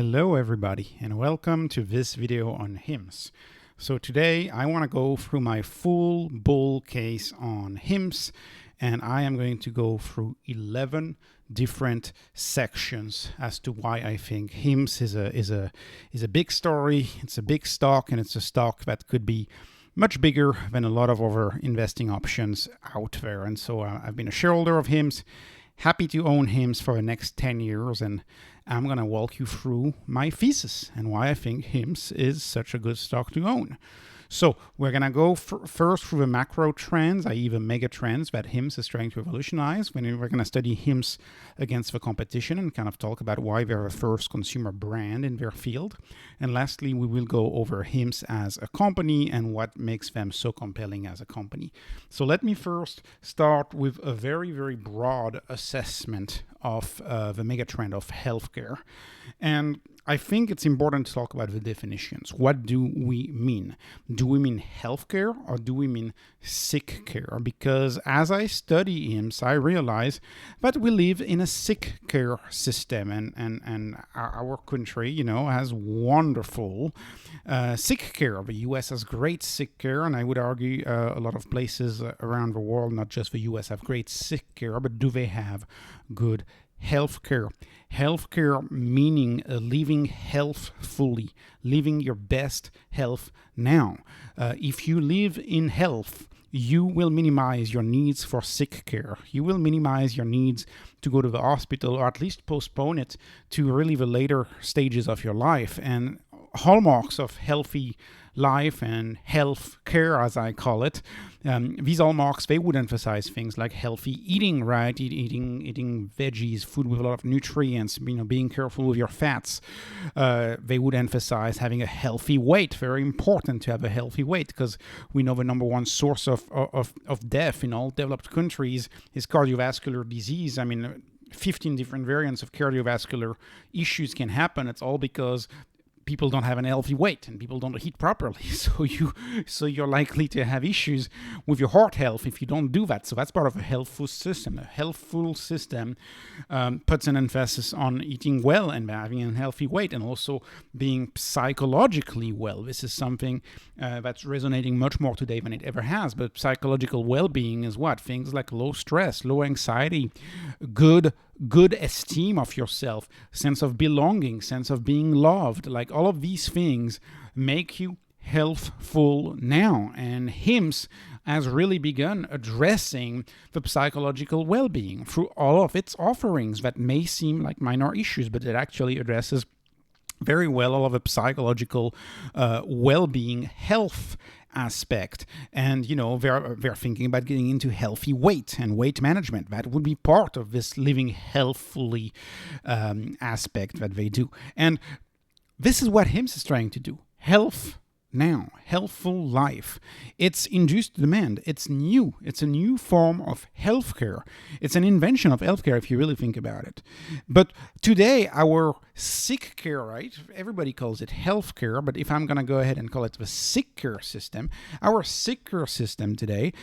Hello everybody and welcome to this video on HIMS. So today I want to go through my full bull case on HIMS, and I am going to go through 11 different sections as to why I think HIMS is a big story, it's a big stock, and it's a stock that could be much bigger than a lot of other investing options out there. And so I've been a shareholder of HIMS, happy to own HIMS for the next 10 years, and I'm going to walk you through my thesis and why I think HIMS is such a good stock to own. So we're going to go first through the macro trends, i.e. the mega trends that HIMS is trying to revolutionize. We're going to study HIMS against the competition and kind of talk about why they're the first consumer brand in their field. And lastly, we will go over HIMS as a company and what makes them so compelling as a company. So let me first start with a very, very broad assessment of the megatrend of healthcare. And I think it's important to talk about the definitions. What do we mean? Do we mean healthcare or do we mean sick care? Because as I study HIMS, I realize that we live in a sick care system, and our country, has wonderful sick care. The US has great sick care, and I would argue a lot of places around the world, not just the US, have great sick care, but do they have good healthcare? Healthcare meaning living healthfully, living your best health now. If you live in health, you will minimize your needs for sick care. You will minimize your needs to go to the hospital, or at least postpone it to really the later stages of your life. And hallmarks of healthy life and health care, as I call it, these hallmarks, they would emphasize things like healthy eating, right? Eating veggies, food with a lot of nutrients, being careful with your fats. They would emphasize having a healthy weight. Very important to have a healthy weight, because we know the number one source of death in all developed countries is cardiovascular disease. 15 different variants of cardiovascular issues can happen. It's all because people don't have an healthy weight and people don't eat properly. So you're likely to have issues with your heart health if you don't do that. So that's part of a healthful system. A healthful system puts an emphasis on eating well and having a healthy weight, and also being psychologically well. This is something that's resonating much more today than it ever has. But psychological well-being is what? Things like low stress, low anxiety, good esteem of yourself, sense of belonging, sense of being loved. Like all of these things make you healthful now. And HIMS has really begun addressing the psychological well-being through all of its offerings that may seem like minor issues, but it actually addresses very well all of the psychological well-being, health aspect. And they're thinking about getting into healthy weight and weight management. That would be part of this living healthfully aspect that they do. And this is what HIMS is trying to do. Health now, healthful life. It's induced demand. It's new. It's a new form of healthcare. It's an invention of healthcare if you really think about it. But today, our sick care, right? Everybody calls it healthcare, but if I'm going to go ahead and call it the sick care system, our sick care system today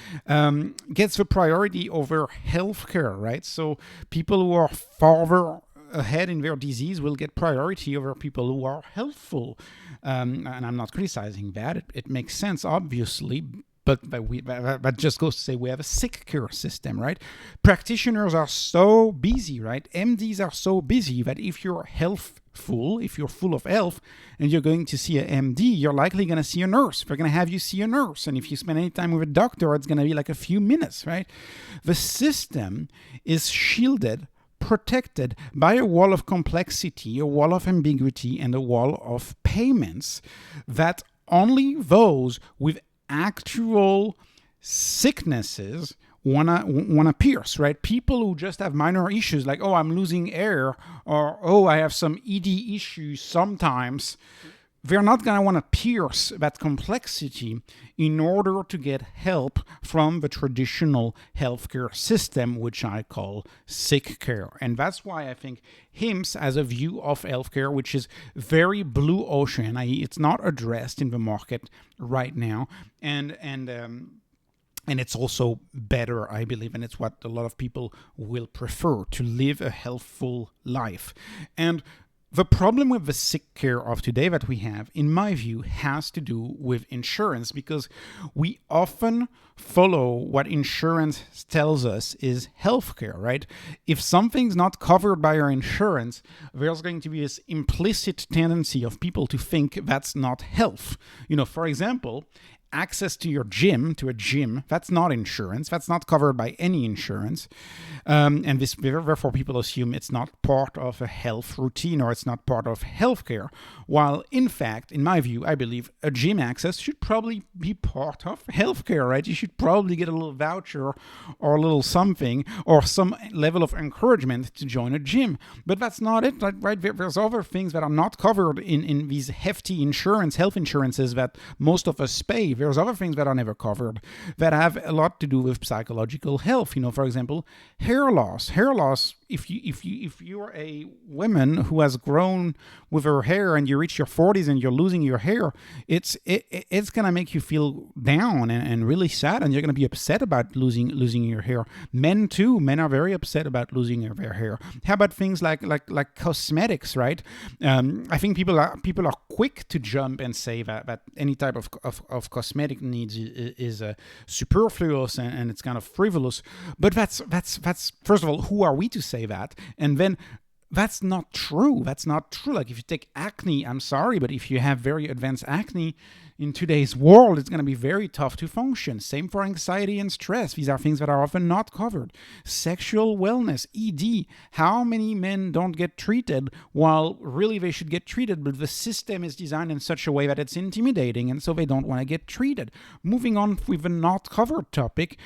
gets the priority over healthcare, right? So people who are farther ahead in their disease will get priority over people who are healthful. And I'm not criticizing that. It makes sense, obviously, but that just goes to say we have a sick care system, right? Practitioners are so busy, right? MDs are so busy that if you're healthful, if you're full of health and you're going to see an MD, you're likely going to see a nurse. They're going to have you see a nurse. And if you spend any time with a doctor, it's going to be like a few minutes, right? The system is shielded, protected by a wall of complexity, a wall of ambiguity, and a wall of payments that only those with actual sicknesses wanna pierce, right? People who just have minor issues like, I'm losing air, or I have some ED issues sometimes, they're not going to want to pierce that complexity in order to get help from the traditional healthcare system, which I call sick care. And that's why I think HIMS has a view of healthcare which is very blue ocean, i.e. it's not addressed in the market right now. And it's also better, I believe, and it's what a lot of people will prefer, to live a healthful life. And The problem with the sick care of today that we have, in my view, has to do with insurance, because we often follow what insurance tells us is healthcare, right? If something's not covered by our insurance, there's going to be this implicit tendency of people to think that's not health. For example, access to your gym, to a gym, that's not insurance. That's not covered by any insurance. And therefore people assume it's not part of a health routine or it's not part of healthcare. While in fact, in my view, I believe a gym access should probably be part of healthcare, right? You should probably get a little voucher or a little something or some level of encouragement to join a gym. But that's not it, right? There's other things that are not covered in these hefty health insurances that most of us pay. There's other things that are never covered that have a lot to do with psychological health. For example, hair loss. Hair loss. If you're a woman who has grown with her hair and you reach your 40s and you're losing your hair, it's gonna make you feel down and really sad, and you're gonna be upset about losing your hair. Men too. Men are very upset about losing their hair. How about things like cosmetics, right? I think people are quick to jump and say that any type of cosmetic needs is superfluous and it's kind of frivolous. But that's first of all, who are we to say that? And then that's not true. That's not true. Like if you take acne, I'm sorry, but if you have very advanced acne in today's world, it's going to be very tough to function. Same for anxiety and stress. These are things that are often not covered. Sexual wellness, ED. How many men don't get treated while really they should get treated, but the system is designed in such a way that it's intimidating, and so they don't want to get treated. Moving on with the not covered topic.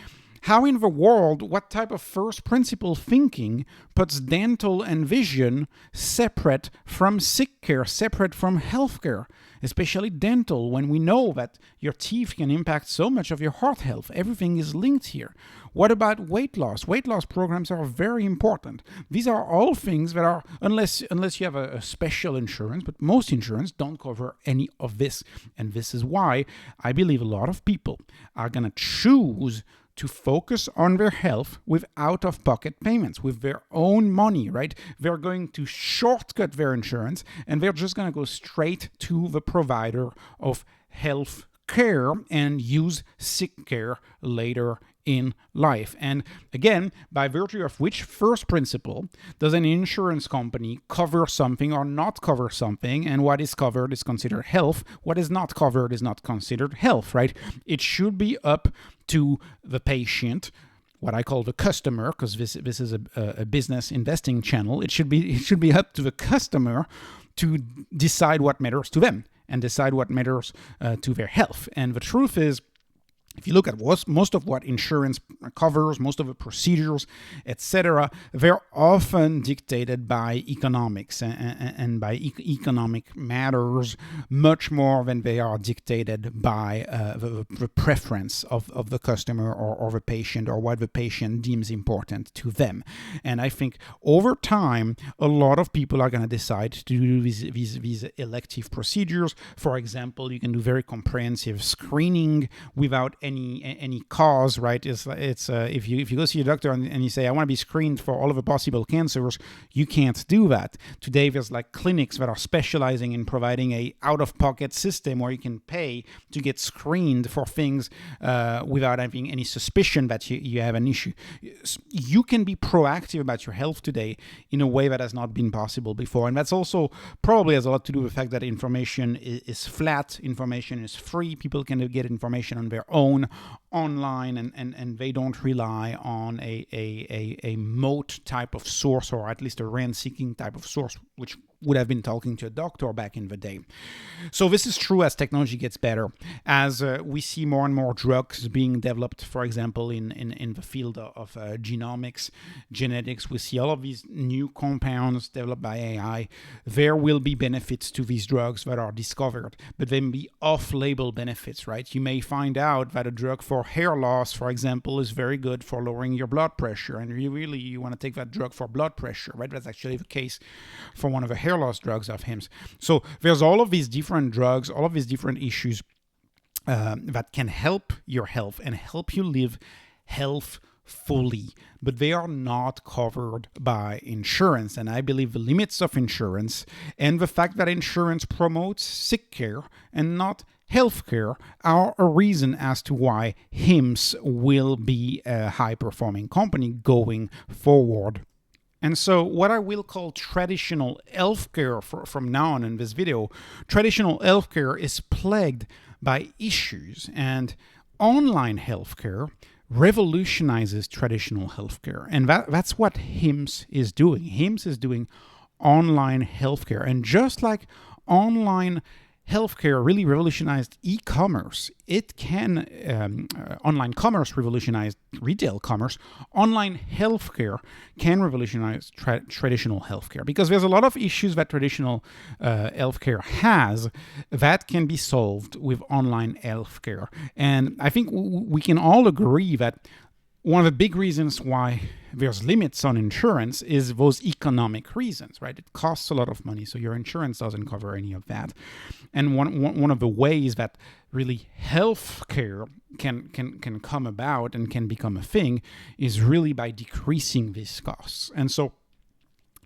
How in the world, what type of first principle thinking puts dental and vision separate from sick care, separate from healthcare, especially dental, when we know that your teeth can impact so much of your heart health? Everything is linked here. What about weight loss? Weight loss programs are very important. These are all things that are, unless you have a special insurance, but most insurance don't cover any of this. And this is why I believe a lot of people are going to choose to focus on their health with out-of-pocket payments, with their own money, right? They're going to shortcut their insurance, and they're just going to go straight to the provider of health care and use sick care later in life. And again, by virtue of which first principle does an insurance company cover something or not cover something? And what is covered is considered health. What is not covered is not considered health, right? It should be up to the patient, what I call the customer, because this is a business investing channel. It should be up to the customer to decide what matters to them and decide what matters to their health. And the truth is, if you look at most of what insurance covers, most of the procedures, etc., they're often dictated by economics and by economic matters much more than they are dictated by the preference of the customer or the patient, or what the patient deems important to them. And I think over time, a lot of people are going to decide to do these elective procedures. For example, you can do very comprehensive screening without any cause, right? It's if you go see your doctor and you say, I want to be screened for all of the possible cancers, you can't do that. Today there's like clinics that are specializing in providing a out-of-pocket system where you can pay to get screened for things without having any suspicion that you have an issue. You can be proactive about your health today in a way that has not been possible before, and that's also probably has a lot to do with the fact that information is flat, information is free, people can get information on their own online, and they don't rely on a moat type of source, or at least a rent-seeking type of source, which would have been talking to a doctor back in the day. So this is true as technology gets better, as we see more and more drugs being developed, for example, in the field of genomics, genetics. We see all of these new compounds developed by AI. There will be benefits to these drugs that are discovered, but they may be off-label benefits, right? You may find out that a drug for hair loss, for example, is very good for lowering your blood pressure, and you want to take that drug for blood pressure, right? That's actually the case for one of the hair loss drugs of HIMS. So there's all of these different drugs, all of these different issues that can help your health and help you live health fully, but they are not covered by insurance. And I believe the limits of insurance and the fact that insurance promotes sick care and not healthcare are a reason as to why HIMS will be a high-performing company going forward. And so what I will call traditional healthcare from now on in this video, traditional healthcare is plagued by issues, and online healthcare revolutionizes traditional healthcare. And that's what HIMS is doing. HIMS is doing online healthcare. And just like online healthcare really revolutionized e-commerce, it can, online commerce revolutionized retail commerce, online healthcare can revolutionize traditional healthcare, because there's a lot of issues that traditional healthcare has that can be solved with online healthcare. And I think we can all agree that one of the big reasons why there's limits on insurance is those economic reasons, right? It costs a lot of money, so your insurance doesn't cover any of that. And one of the ways that really healthcare can come about and can become a thing is really by decreasing these costs. And so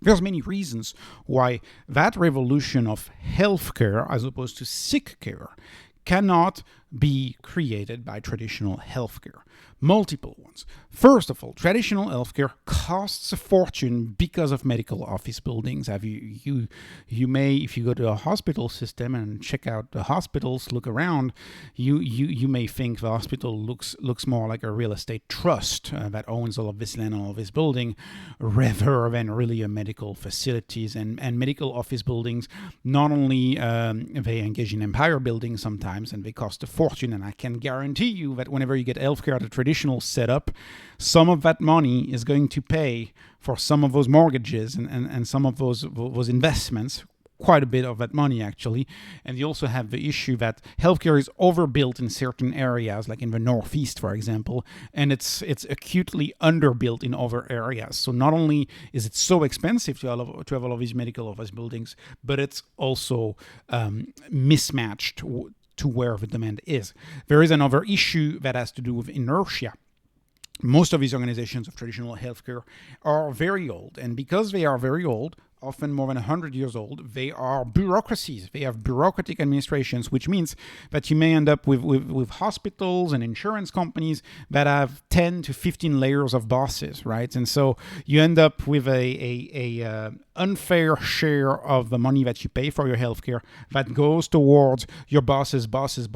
there's many reasons why that revolution of healthcare as opposed to sick care cannot be created by traditional healthcare. Multiple ones. First of all, traditional healthcare costs a fortune because of medical office buildings. You may, if you go to a hospital system and check out the hospitals, look around, you may think the hospital looks more like a real estate trust that owns all of this land, all of this building, rather than really a medical facilities. And medical office buildings, not only they engage in empire building sometimes, and they cost a fortune, and I can guarantee you that whenever you get healthcare at a traditional setup, some of that money is going to pay for some of those mortgages and some of those investments, quite a bit of that money actually. And you also have the issue that healthcare is overbuilt in certain areas, like in the Northeast, for example, and it's acutely underbuilt in other areas. So not only is it so expensive to have all of these medical office buildings, but it's also mismatched to where the demand is. There is another issue that has to do with inertia. Most of these organizations of traditional healthcare are very old, and because they are very old, often more than 100 years old, they are bureaucracies. They have bureaucratic administrations, which means that you may end up with hospitals and insurance companies that have 10 to 15 layers of bosses, right? And so you end up with a unfair share of the money that you pay for your healthcare that goes towards your boss's boss,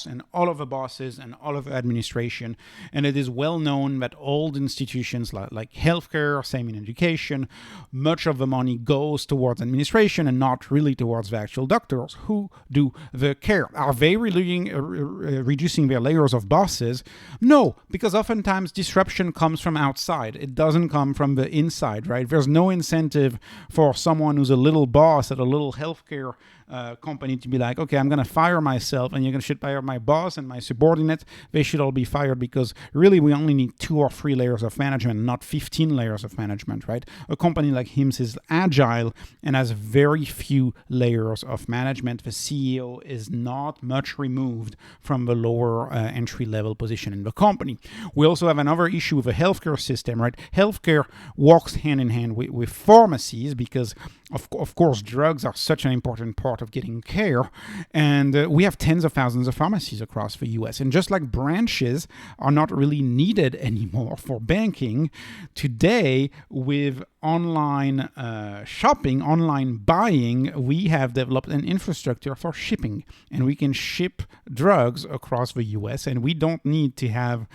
and all of the bosses and all of the administration. And it is well known that old institutions like healthcare, same in education, much of the money goes towards administration and not really towards the actual doctors who do the care. Are they really reducing their layers of bosses? No, because oftentimes disruption comes from outside. It doesn't come from the inside, right? There's no incentive for someone who's a little boss at a little healthcare company to be like, okay, I'm going to fire myself, and you're going to fire my boss and my subordinate. They should all be fired, because really we only need 2 or 3 layers of management, not 15 layers of management, right? A company like HIMS is agile and has very few layers of management. The CEO is not much removed from the lower entry-level position in the company. We also have another issue with the healthcare system, right? Healthcare walks hand in hand with pharmacies, because of course drugs are such an important part of getting care, and we have tens of thousands of pharmacies across the US. And just like branches are not really needed anymore for banking, today with online shopping, online buying, we have developed an infrastructure for shipping, and we can ship drugs across the US, and we don't need to have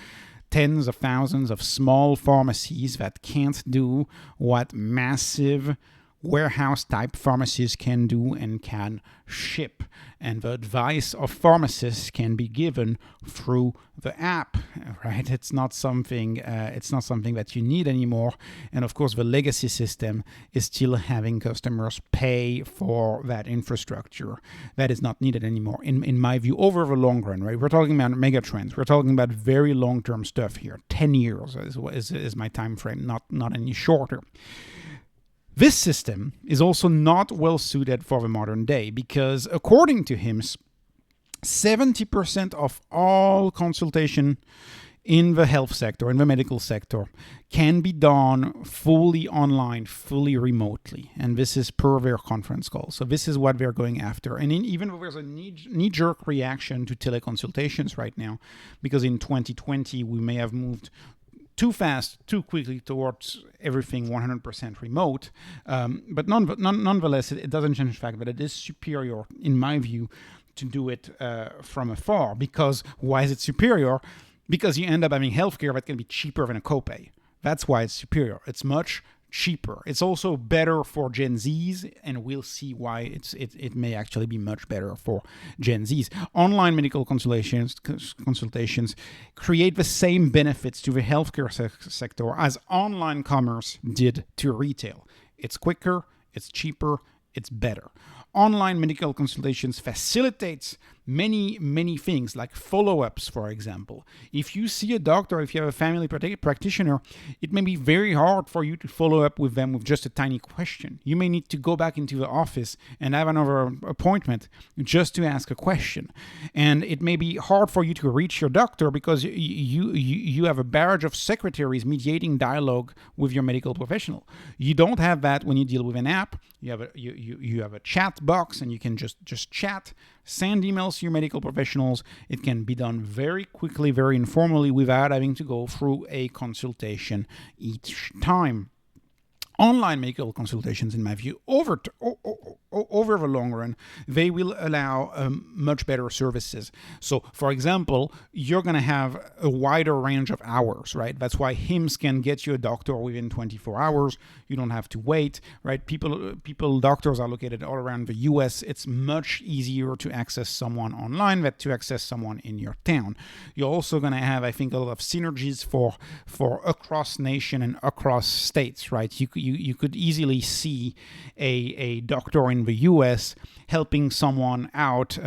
tens of thousands of small pharmacies that can't do what massive warehouse type pharmacies can do and can ship. And the advice of pharmacists can be given through the app, right? It's not something that you need anymore. And of course, the legacy system is still having customers pay for that infrastructure. That is not needed anymore, in my view, over the long run, right? We're talking about megatrends. We're talking about very long-term stuff here. 10 years is my time frame, not any shorter. This system is also not well suited for the modern day, because according to HIMS, 70% of all consultation in the health sector, in the medical sector, can be done fully online, fully remotely. And this is per their conference call. So this is what they're going after. And even though there's a knee-jerk reaction to teleconsultations right now, because in 2020 we may have moved too fast, too quickly towards everything 100% remote. But nonetheless, it doesn't change the fact that it is superior, in my view, to do it from afar. Because why is it superior? Because you end up having healthcare that can be cheaper than a copay. That's why it's superior. It's much cheaper. It's also better for Gen Zs, and we'll see why it may actually be much better for Gen Zs. Online medical consultations create the same benefits to the healthcare sector as online commerce did to retail. It's quicker, it's cheaper, it's better. Online medical consultations facilitates many things, like follow-ups, for example. If you see a doctor, if you have a family practitioner, it may be very hard for you to follow up with them with just a tiny question. You may need to go back into the office and have another appointment just to ask a question. And it may be hard for you to reach your doctor because you have a barrage of secretaries mediating dialogue with your medical professional. You don't have that when you deal with an app. You have a chat box, and you can just chat, send emails to your medical professionals. It can be done very quickly, very informally, without having to go through a consultation each time. Online medical consultations, in my view, over the long run, they will allow much better services. So, for example, you're going to have a wider range of hours, right? That's why HIMS can get you a doctor within 24 hours. You don't have to wait, right? Doctors are located all around the US. It's much easier to access someone online than to access someone in your town. You're also going to have, I think, a lot of synergies for across nation and across states, right? You could easily see a doctor in the US helping someone out, in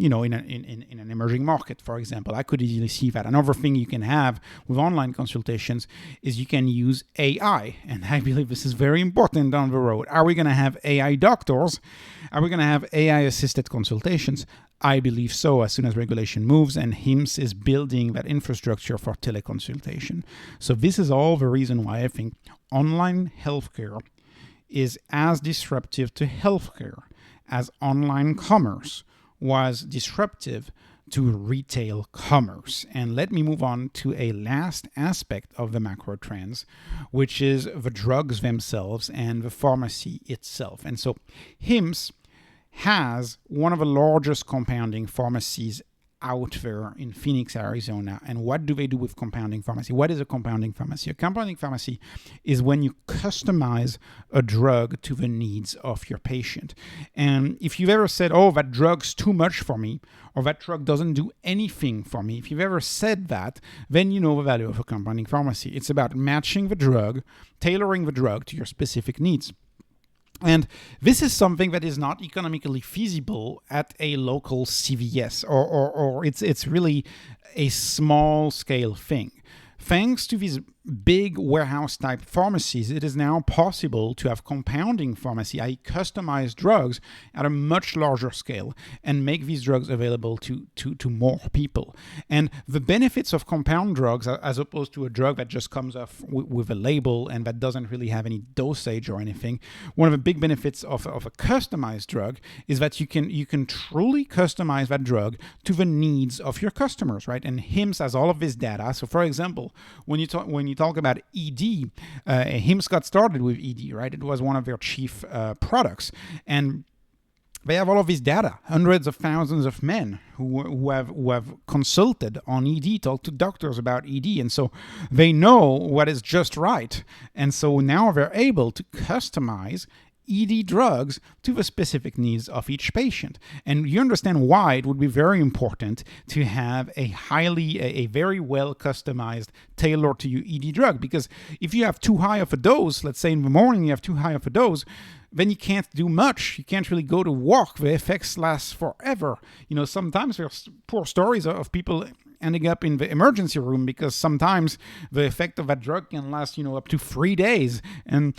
an emerging market, for example. I could easily see that. Another thing you can have with online consultations is you can use AI. And I believe this is very important down the road. Are we going to have AI doctors? Are we going to have AI-assisted consultations? I believe so, as soon as regulation moves, and HIMS is building that infrastructure for teleconsultation. So this is all the reason why I think online healthcare is as disruptive to healthcare as online commerce was disruptive to retail commerce. And let me move on to a last aspect of the macro trends, which is the drugs themselves and the pharmacy itself. And so HIMS has one of the largest compounding pharmacies out there in Phoenix, Arizona. And what do they do with compounding pharmacy? What is a compounding pharmacy? A compounding pharmacy is when you customize a drug to the needs of your patient. And if you've ever said, oh, that drug's too much for me, or that drug doesn't do anything for me, if you've ever said that, then you know the value of a compounding pharmacy. It's about matching the drug, tailoring the drug to your specific needs. And this is something that is not economically feasible at a local CVS, or it's really a small scale thing. Thanks to these big warehouse-type pharmacies, it is now possible to have compounding pharmacy, i.e. customized drugs, at a much larger scale and make these drugs available to more people. And the benefits of compound drugs, as opposed to a drug that just comes off with a label and that doesn't really have any dosage or anything, one of the big benefits of a customized drug is that you can truly customize that drug to the needs of your customers, right? And HIMS has all of this data. So, for example, when you talk about ED, HIMS got started with ED, right? It was one of their chief products. And they have all of this data, hundreds of thousands of men who have consulted on ED, talked to doctors about ED. And so they know what is just right. And so now they're able to customize ED drugs to the specific needs of each patient. And you understand why it would be very important to have a very well customized, tailored to you ED drug. Because if you have too high of a dose, let's say in the morning you have too high of a dose, then you can't do much. You can't really go to work. The effects last forever. Sometimes there's poor stories of people ending up in the emergency room because sometimes the effect of that drug can last, up to 3 days. And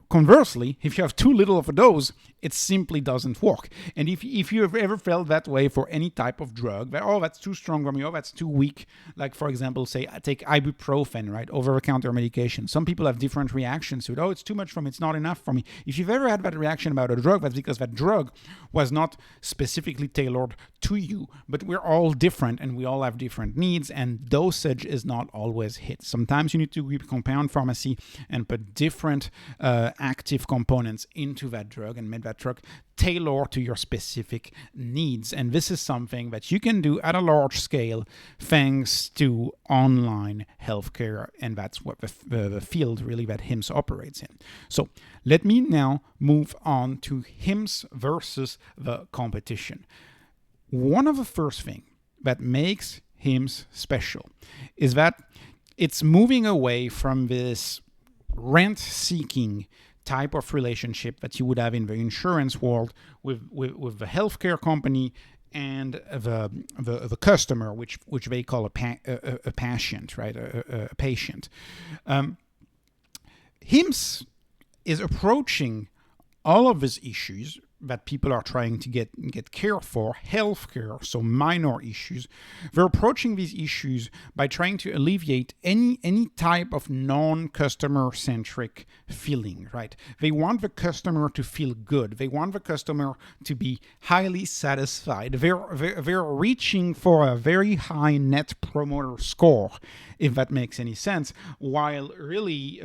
conversely, if you have too little of a dose, it simply doesn't work. And if you have ever felt that way for any type of drug, that, oh, that's too strong for me, oh, that's too weak, like for example, say I take ibuprofen, right, over-the-counter medication. Some people have different reactions to it. Oh, it's too much for me, it's not enough for me. If you've ever had that reaction about a drug, that's because that drug was not specifically tailored to you. But we're all different and we all have different needs, and dosage is not always hit. Sometimes you need to go to compound pharmacy and put different active components into that drug and make that drug tailor to your specific needs. And this is something that you can do at a large scale thanks to online healthcare, and that's what the field really that HIMS operates in. So let me now move on to HIMS versus the competition. One of the first things that makes HIMS special is that it's moving away from this rent-seeking type of relationship that you would have in the insurance world with the healthcare company and the customer, which they call a patient, right? A patient. HIMS is approaching all of these issues that people are trying to get care for, healthcare, so minor issues. They're approaching these issues by trying to alleviate any type of non-customer-centric feeling, right? They want the customer to feel good. They want the customer to be highly satisfied. They're reaching for a very high net promoter score, if that makes any sense, while really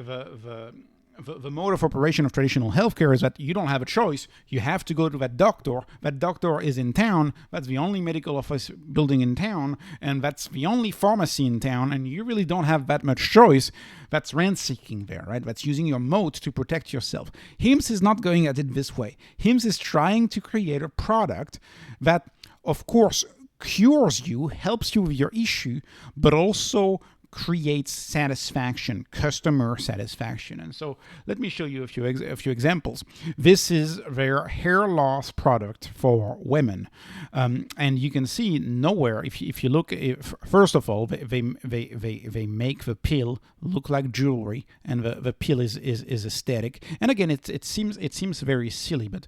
the mode of operation of traditional healthcare is that you don't have a choice. You have to go to that doctor. That doctor is in town. That's the only medical office building in town, and that's the only pharmacy in town, and you really don't have that much choice. That's rent-seeking there, right? That's using your moat to protect yourself. HIMS is not going at it this way. HIMS is trying to create a product that, of course, cures you, helps you with your issue, but also creates satisfaction, customer satisfaction. And so let me show you a few examples. This is their hair loss product for women. And you can see nowhere, if you look, first of all, they make the pill look like jewelry, and the pill is aesthetic. And again, it seems very silly, but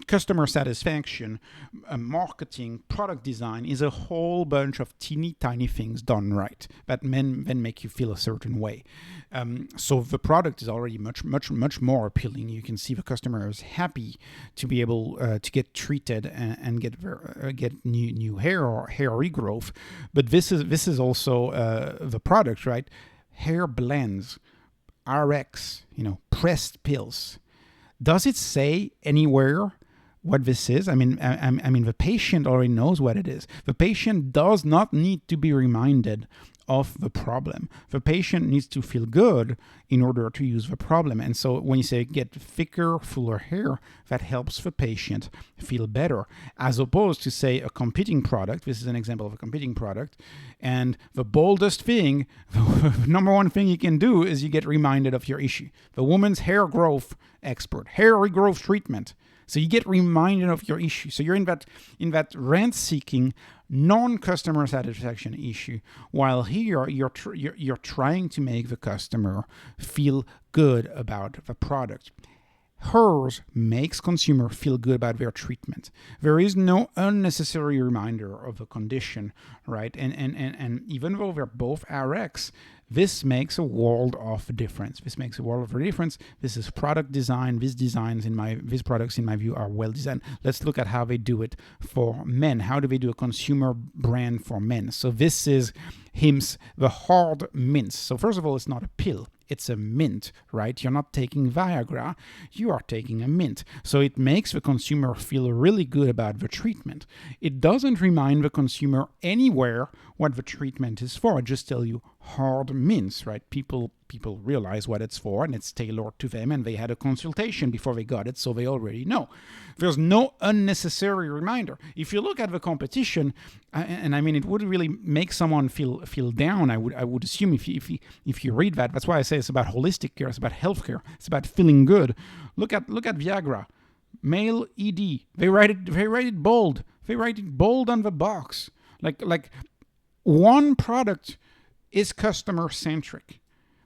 customer satisfaction, marketing, product design is a whole bunch of teeny tiny things done right that men then make you feel a certain way. So the product is already much more appealing. You can see the customer is happy to be able to get treated and get new hair or hair regrowth. But this is also the product, right? Hair blends, RX, pressed pills. Does it say anywhere what this is? I mean, the patient already knows what it is. The patient does not need to be reminded of the problem. The patient needs to feel good in order to use the problem. And so when you say get thicker, fuller hair, that helps the patient feel better, as opposed to, say, a competing product. This is an example of a competing product. And the boldest thing, the number one thing you can do is you get reminded of your issue. The woman's hair growth expert, hair regrowth treatment. So you get reminded of your issue. So you're in that rent-seeking, non-customer satisfaction issue, while here you're trying to make the customer feel good about the product. Hers makes consumer feel good about their treatment. There is no unnecessary reminder of the condition, right? And even though they're both RX, this makes a world of difference. This makes a world of difference. This is product design. These products, in my view, are well designed. Let's look at how they do it for men. How do they do a consumer brand for men? So this is HIMS, the hard mints. So first of all, it's not a pill. It's a mint, right? You're not taking Viagra, you are taking a mint. So it makes the consumer feel really good about the treatment. It doesn't remind the consumer anywhere what the treatment is for. It just tells you hard mints, right? People realize what it's for, and it's tailored to them, and they had a consultation before they got it, so they already know. There's no unnecessary reminder. If you look at the competition, and I mean, it would really make someone feel down. I would assume if you read that. That's why I say it's about holistic care. It's about healthcare. It's about feeling good. Look at Viagra, male ED. They write it bold. They write it bold on the box. Like one product is customer centric.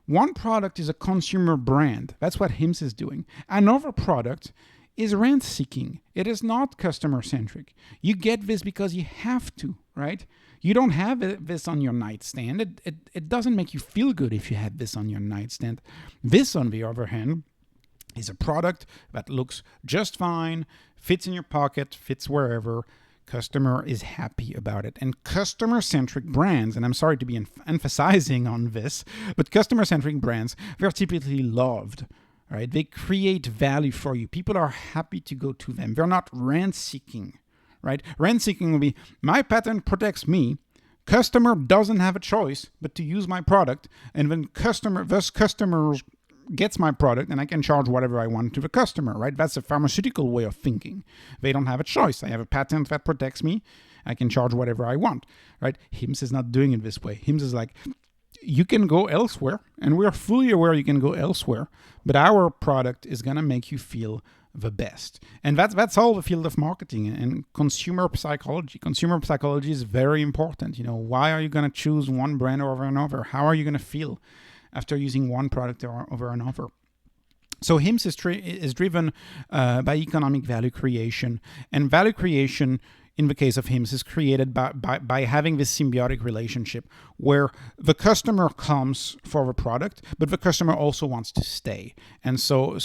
One product is a consumer brand. That's what HIMS is doing. Another product is rent-seeking. It is not customer-centric. You get this because you have to, right? You don't have this on your nightstand. It doesn't make you feel good if you have this on your nightstand. This, on the other hand, is a product that looks just fine, fits in your pocket, fits wherever. Customer is happy about it. And customer-centric brands, and I'm sorry to be emphasizing on this, but customer-centric brands, they're typically loved, right? They create value for you. People are happy to go to them. They're not rent-seeking, right? Rent-seeking will be, my patent protects me. Customer doesn't have a choice but to use my product, and then customer gets my product and I can charge whatever I want to the customer, right? That's a pharmaceutical way of thinking. They don't have a choice. I have a patent that protects me. I can charge whatever I want, right? HIMS is not doing it this way. HIMS is like, you can go elsewhere, and we're fully aware you can go elsewhere, but our product is going to make you feel the best. And that's all the field of marketing and consumer psychology. Consumer psychology is very important. Why are you going to choose one brand over another? How are you going to feel after using one product over another? So HIMS is driven by economic value creation, and value creation in the case of HIMS is created by having this symbiotic relationship where the customer comes for the product, but the customer also wants to stay. And so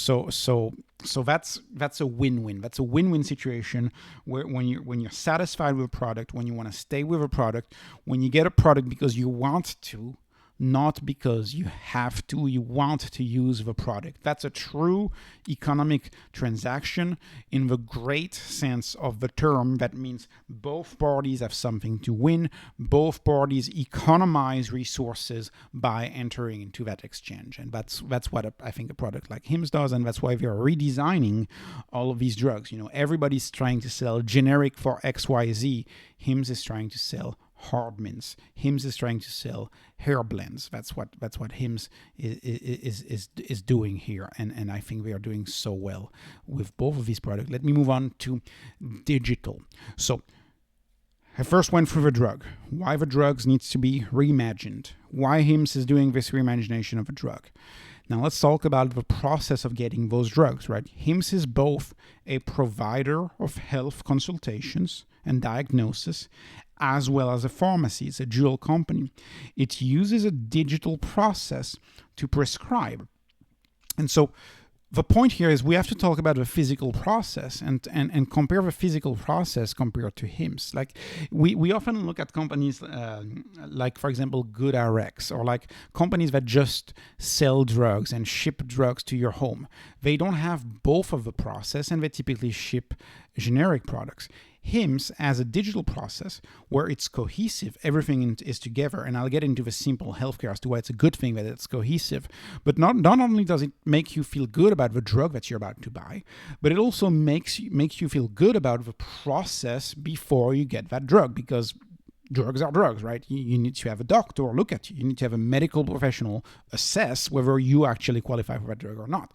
that's a win-win. That's a win-win situation where when you're satisfied with a product, when you want to stay with a product, when you get a product because you want to, not because you have to, you want to use the product. That's a true economic transaction in the great sense of the term. That means both parties have something to win. Both parties economize resources by entering into that exchange. And that's what I think a product like HIMS does, and that's why we are redesigning all of these drugs. Everybody's trying to sell generic for XYZ. HIMS is trying to sell hard mints. HIMS is trying to sell hair blends. That's what HIMS is doing here, and I think we are doing so well with both of these products. Let me move on to digital. So I first went through the drug. Why the drugs needs to be reimagined. Why HIMS is doing this reimagination of a drug. Now let's talk about the process of getting those drugs, right? HIMS is both a provider of health consultations and diagnosis, as well as a pharmacy. It's a dual company. It uses a digital process to prescribe. And so the point here is we have to talk about the physical process and compare the physical process compared to HIMS. Like we often look at companies like, for example, GoodRx, or like companies that just sell drugs and ship drugs to your home. They don't have both of the process, and they typically ship generic products. HIMS has a digital process where it's cohesive. Everything is together. And I'll get into the simple healthcare as to why it's a good thing that it's cohesive. But not only does it make you feel good about the drug that you're about to buy, but it also makes you feel good about the process before you get that drug, because drugs are drugs, right? You need to have a doctor look at you. You need to have a medical professional assess whether you actually qualify for that drug or not.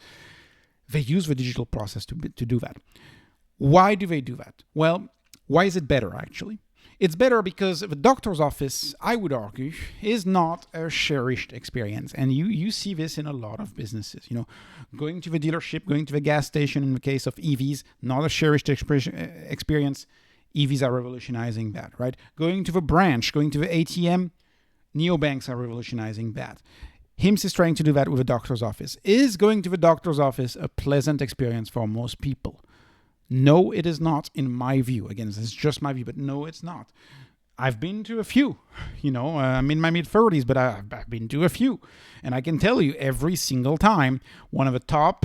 They use the digital process to do that. Why do they do that? Well, why is it better, actually? It's better because the doctor's office, I would argue, is not a cherished experience. And you see this in a lot of businesses. Going to the dealership, going to the gas station, in the case of EVs, not a cherished experience. EVs are revolutionizing that, right? Going to the branch, going to the ATM, neobanks are revolutionizing that. HIMS is trying to do that with a doctor's office. Is going to the doctor's office a pleasant experience for most people? No, it is not, in my view. Again, this is just my view, but no, it's not. I've been to a few. I'm in my mid-30s, but I've been to a few. And I can tell you every single time, one of the top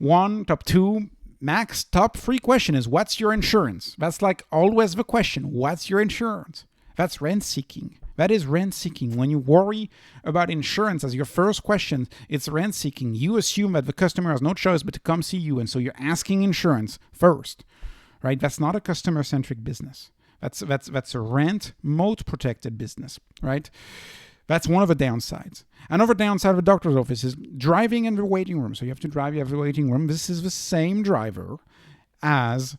2, max top 3 question is, what's your insurance? That's like always the question. What's your insurance? That's rent-seeking. That is rent-seeking. When you worry about insurance as your first question, it's rent-seeking. You assume that the customer has no choice but to come see you, and so you're asking insurance first, right? That's not a customer-centric business. That's a rent mode-protected business, right? That's one of the downsides. Another downside of a doctor's office is driving in the waiting room. So you have to drive, you have the waiting room. This is the same driver as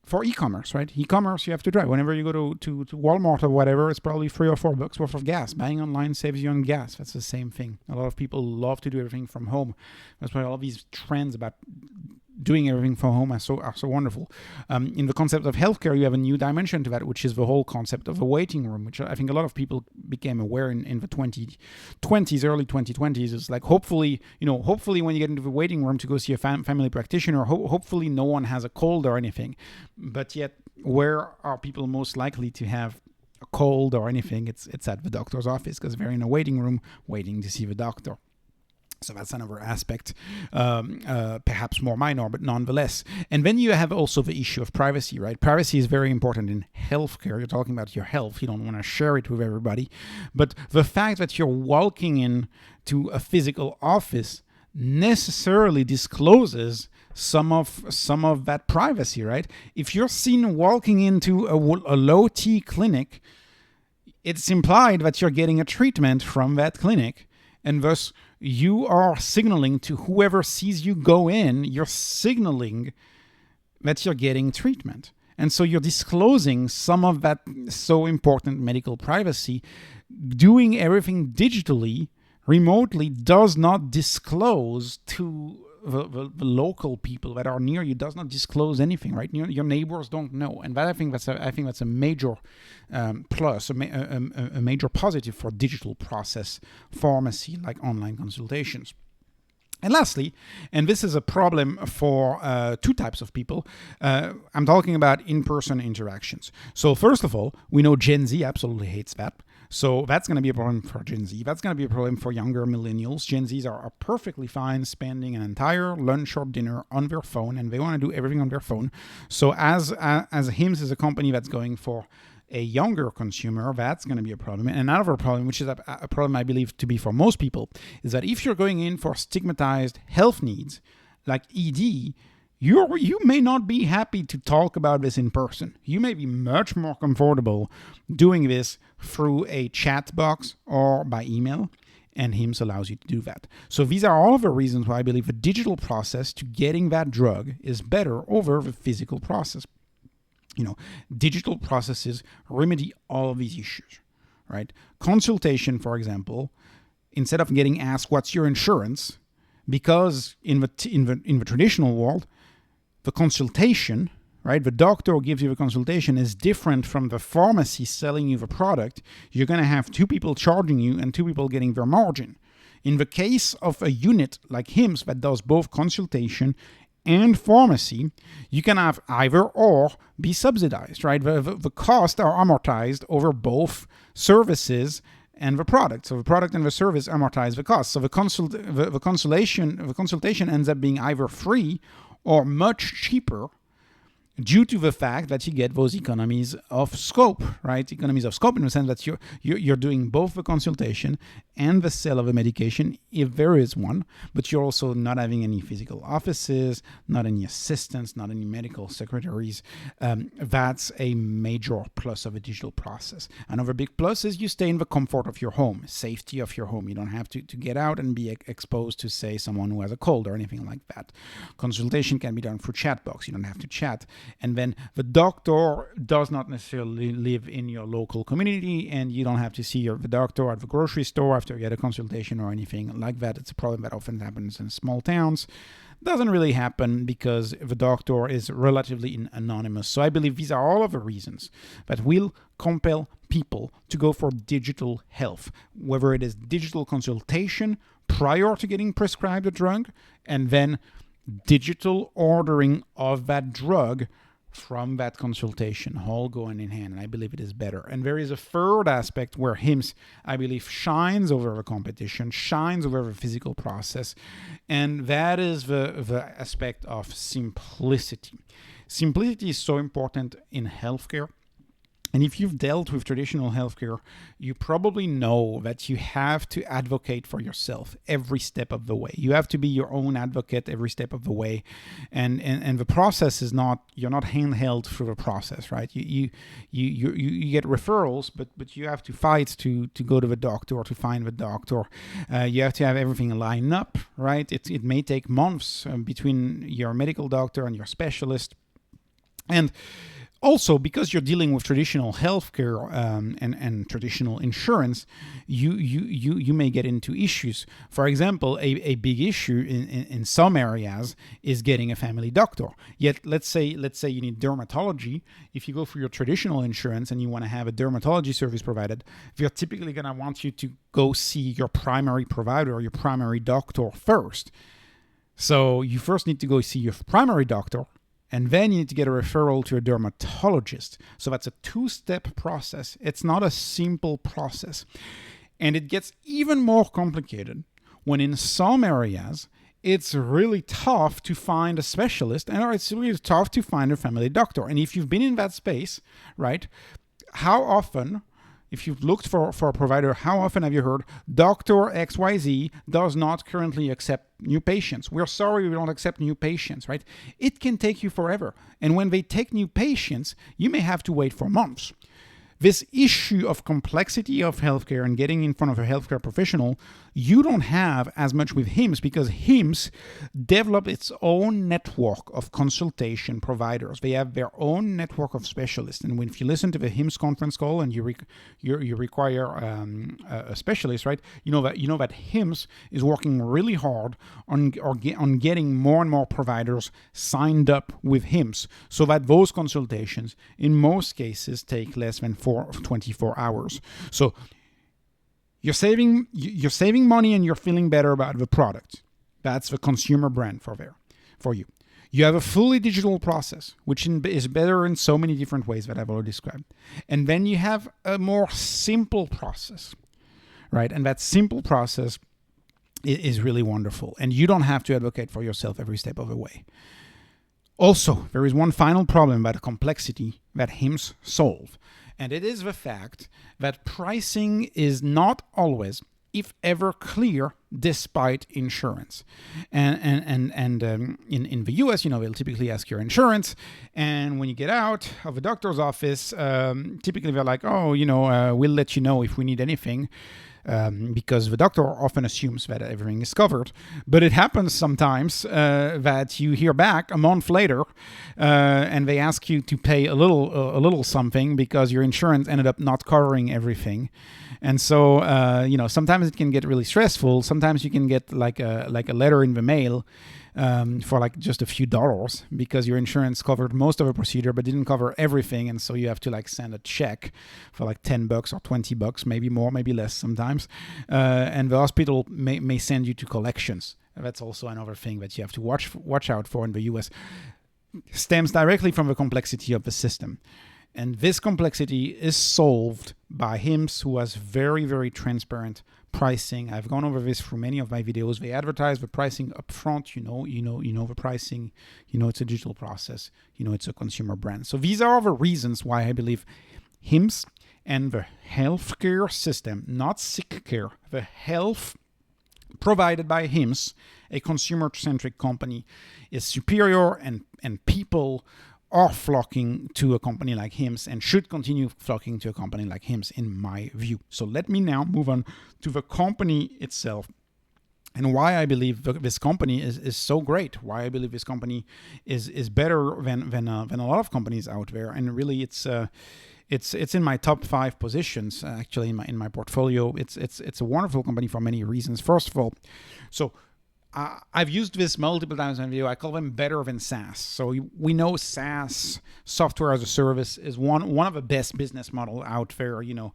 for e-commerce, right? E-commerce, you have to drive. Whenever you go to Walmart or whatever, it's probably $3 or $4 worth of gas. Buying online saves you on gas. That's the same thing. A lot of people love to do everything from home. That's why all of these trends about doing everything from home are so wonderful. In the concept of healthcare, you have a new dimension to that, which is the whole concept of a waiting room, which I think a lot of people became aware in the 2020s, early 2020s. It's like hopefully when you get into the waiting room to go see a family practitioner, hopefully no one has a cold or anything. But yet, where are people most likely to have a cold or anything? It's at the doctor's office, because they're in a waiting room waiting to see the doctor. So that's another aspect, perhaps more minor, but nonetheless. And then you have also the issue of privacy, right? Privacy is very important in healthcare. You're talking about your health. You don't want to share it with everybody. But the fact that you're walking into a physical office necessarily discloses some of that privacy, right? If you're seen walking into a low-T clinic, it's implied that you're getting a treatment from that clinic, and thus you are signaling to whoever sees you go in, you're signaling that you're getting treatment. And so you're disclosing some of that so important medical privacy. Doing everything digitally, remotely, does not disclose to the local people that are near you, does not disclose anything, right? Your neighbors don't know, and that I think that's a major plus, a major positive for digital process pharmacy like online consultations. And lastly, and this is a problem for two types of people, I'm talking about in-person interactions. So first of all, we know Gen Z absolutely hates that. So that's going to be a problem for Gen Z. That's going to be a problem for younger millennials. Gen Zs are perfectly fine spending an entire lunch or dinner on their phone, and they want to do everything on their phone. So as HIMS is a company that's going for a younger consumer, that's going to be a problem. And another problem, which is a problem I believe to be for most people, is that if you're going in for stigmatized health needs like ED, you may not be happy to talk about this in person. You may be much more comfortable doing this through a chat box or by email, and HIMS allows you to do that. So these are all the reasons why I believe the digital process to getting that drug is better over the physical process. Digital processes remedy all of these issues, right? Consultation, for example, instead of getting asked what's your insurance, because in the traditional world, the consultation, right? The doctor who gives you the consultation is different from the pharmacy selling you the product. You're going to have two people charging you and two people getting their margin. In the case of a unit like HIMS that does both consultation and pharmacy, you can have either or be subsidized, right? The costs are amortized over both services and the product. So the product and the service amortize the cost. So the consultation ends up being either free or much cheaper due to the fact that you get those economies of scope, right? Economies of scope in the sense that you're doing both the consultation and the sale of a medication, if there is one, but you're also not having any physical offices, not any assistants, not any medical secretaries. That's a major plus of a digital process. Another big plus is you stay in the comfort of your home, safety of your home. You don't have to get out and be exposed to, say, someone who has a cold or anything like that. Consultation can be done through chat box. You don't have to chat. And then the doctor does not necessarily live in your local community, and you don't have to see the doctor at the grocery store after you get a consultation or anything like that. It's a problem that often happens in small towns. Doesn't really happen because the doctor is relatively anonymous. So I believe these are all of the reasons that will compel people to go for digital health, whether it is digital consultation prior to getting prescribed a drug, and then digital ordering of that drug from that consultation, all going in hand. And I believe it is better. And there is a third aspect where HIMS, I believe, shines over the competition, shines over the physical process. And that is the aspect of simplicity. Simplicity is so important in healthcare. And if you've dealt with traditional healthcare, you probably know that you have to advocate for yourself every step of the way. You have to be your own advocate every step of the way. And the process is not, you're not handheld through the process, right? You get referrals, but you have to fight to go to the doctor or to find the doctor. You have to have everything lined up, right? It may take months between your medical doctor and your specialist. And also, because you're dealing with traditional healthcare and traditional insurance, you may get into issues. For example, a big issue in some areas is getting a family doctor. Yet, let's say you need dermatology. If you go for your traditional insurance and you want to have a dermatology service provided, they're typically going to want you to go see your primary provider or your primary doctor first. So you first need to go see your primary doctor, and then you need to get a referral to a dermatologist. So that's a two-step process. It's not a simple process. And it gets even more complicated when in some areas, it's really tough to find a specialist, and it's really tough to find a family doctor. And if you've been in that space, right, how often, if you've looked for a provider, how often have you heard, Dr. XYZ does not currently accept new patients? We're sorry, we don't accept new patients, right? It can take you forever. And when they take new patients, you may have to wait for months. This issue of complexity of healthcare and getting in front of a healthcare professional, you don't have as much with HIMS, because HIMS developed its own network of consultation providers. They have their own network of specialists. And if you listen to the HIMS conference call and you require a specialist, right? You know that HIMS is working really hard on getting more and more providers signed up with HIMS, so that those consultations in most cases take less than 24 hours. So you're saving money and you're feeling better about the product. That's the consumer brand for you. You have a fully digital process, which is better in so many different ways that I've already described. And then you have a more simple process, right? And that simple process is really wonderful. And you don't have to advocate for yourself every step of the way. Also, there is one final problem about the complexity that HIMS solve. And it is the fact that pricing is not always, if ever, clear despite insurance. And in the US, they'll typically ask your insurance. And when you get out of a doctor's office, typically they're like, we'll let you know if we need anything. Because the doctor often assumes that everything is covered. But it happens sometimes that you hear back a month later and they ask you to pay a little something because your insurance ended up not covering everything. And so, sometimes it can get really stressful. Sometimes you can get like a letter in the mail for like just a few dollars because your insurance covered most of the procedure but didn't cover everything, and so you have to like send a check for like $10 or $20, maybe more, maybe less sometimes, and the hospital may send you to collections. That's also another thing that you have to watch out for in the US. Stems directly from the complexity of the system. And this complexity is solved by HIMS, who has very, very transparent pricing. I've gone over this through many of my videos. They advertise the pricing up front. You know the pricing. It's a digital process. It's a consumer brand. So these are all the reasons why I believe HIMS and the healthcare system, not Sickcare, the health provided by HIMS, a consumer-centric company, is superior, and people are flocking to a company like HIMS and should continue flocking to a company like HIMS, in my view. So let me now move on to the company itself and why I believe this company is so great, why I believe this company is better than a lot of companies out there. And really it's in my top 5 positions, actually, in my portfolio. It's a wonderful company for many reasons. First of all, I've used this multiple times in the video. I call them better than SaaS. So we know SaaS, software as a service, is one of the best business model out there. You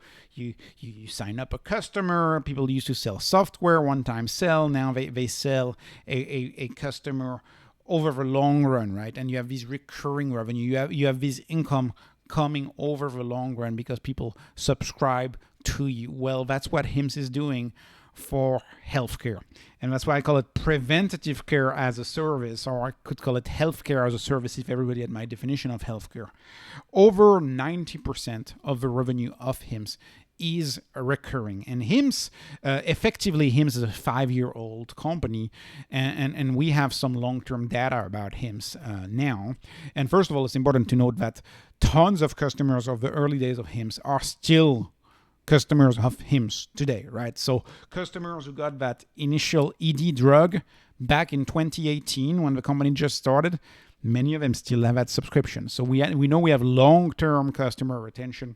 sign up a customer. People used to sell software, one-time sell. Now they sell a customer over the long run, right? And you have these recurring revenue. You have this income coming over the long run because people subscribe to you. Well, that's what HIMS is doing for healthcare. And that's why I call it Preventative-Care-As-A-Service, or I could call it Healthcare as a Service if everybody had my definition of healthcare. Over 90% of the revenue of HIMS is recurring. And HIMS, effectively, HIMS is a 5-year-old company, and we have some long-term data about HIMS now. And first of all, it's important to note that tons of customers of the early days of HIMS are still customers of HIMS today, right? So customers who got that initial ED drug back in 2018 when the company just started, many of them still have that subscription. So we know we have long-term customer retention.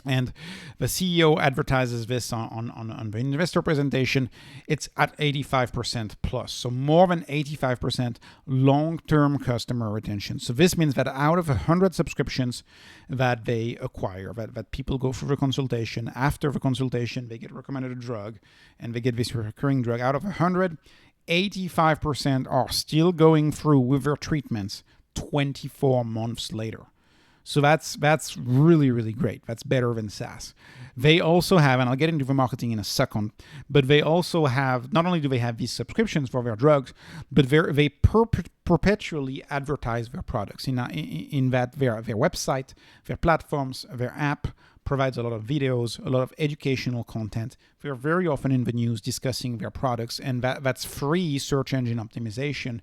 And the CEO advertises this on the investor presentation. It's at 85% plus. So more than 85% long-term customer retention. So this means that out of 100 subscriptions that they acquire, that people go through the consultation, after the consultation, they get recommended a drug and they get this recurring drug. Out of 100, 85% are still going through with their treatments 24 months later. So that's really, really great. That's better than SaaS. They also have, and I'll get into the marketing in a second, but they also have, not only do they have these subscriptions for their drugs, but they perpetually advertise their products in that their website, their platforms, their app provides a lot of videos, a lot of educational content. They're very often in the news discussing their products, and that's free search engine optimization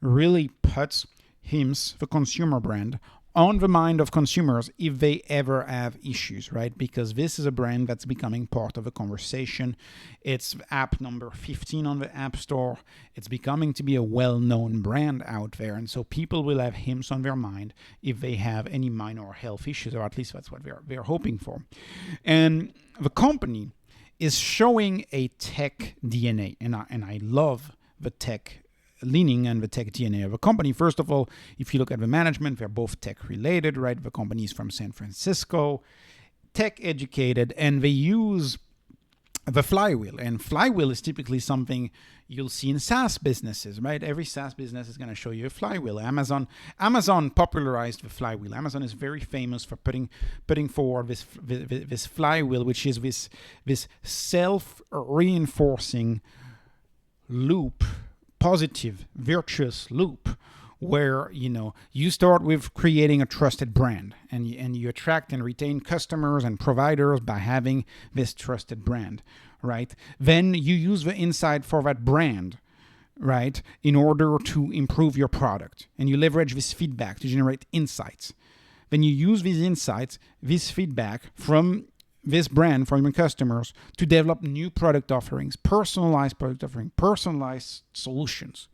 really puts HIMS, the consumer brand, on the mind of consumers if they ever have issues, right? Because this is a brand that's becoming part of a conversation. It's app number 15 on the App Store. It's becoming to be a well-known brand out there. And so people will have HIMS on their mind if they have any minor health issues, or at least that's what they're hoping for. And the company is showing a tech DNA. And I love the tech leaning and the tech DNA of a company. First of all, if you look at the management, they're both tech related, right? The company is from San Francisco, tech educated, and they use the flywheel. And flywheel is typically something you'll see in SaaS businesses, right? Every SaaS business is going to show you a flywheel. Amazon popularized the flywheel. Amazon is very famous for putting forward this flywheel, which is this self-reinforcing loop, positive, virtuous loop, where you start with creating a trusted brand, and you attract and retain customers and providers by having this trusted brand, right? Then you use the insight for that brand, right, in order to improve your product, and you leverage this feedback to generate insights. Then you use these insights, this feedback from this brand, from your customers, to develop new product offerings, personalized product offering, personalized solutions,